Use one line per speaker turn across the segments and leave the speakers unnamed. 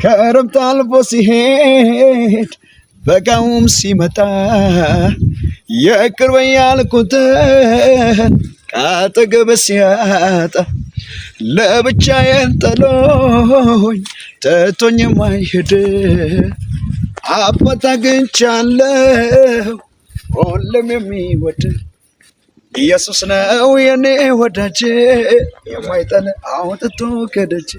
ክረምት አልፎ ሲሄድ በጋውም ሲመጣ የቅርብ ያልኩትን ከአጠገቤ ሲያጣ ለብቻዬን ጥሎኝ ትቶኝ የማይሄድ አባት አግኝቻለሁ ሁሌም የሚወድ ኢየሱስ ነው የኔ ወዳጅ የማይጠል አውጥቶ ከደጅ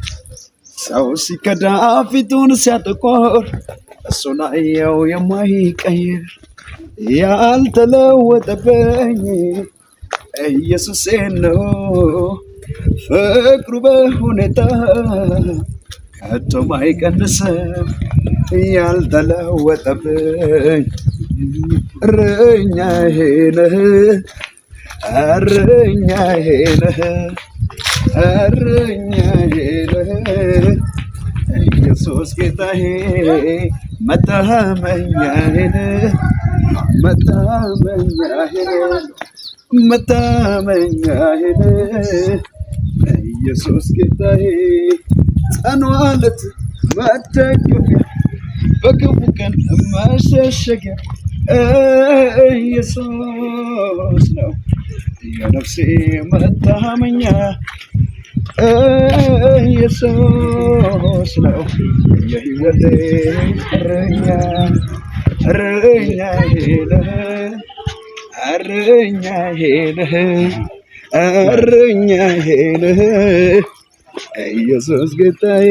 ሰው ሲከዳ ፊቱን ሲያጠቆር እሱን አየው የማይቀየር ያልተለወጠብኝ ኢየሱስ ነው ፍቅሩ በሁኔታ ከቶ ማይቀንስም ያልተለወጠብኝ እረኛዬ ነህ እረኛዬ ነህ እረኛዬ ነህ ኢየሱስ ጌታዬ መታመኛዬ ነህ መታመኛዬ ነህ መታመኛዬ ነህ ኢየሱስ ጌታዬ ጽኑ ዓለት መደገፊያ በክፉ ቀን መሸሸጊያ ኢየሱስ ነው የነፍሴ መታመኛ ኢየሱስ ነው የሕይወቴ እረኛ እረኛዬ ነህ እረኛዬ ነህ እረኛዬ ነህ ኢየሱስ ጌታዬ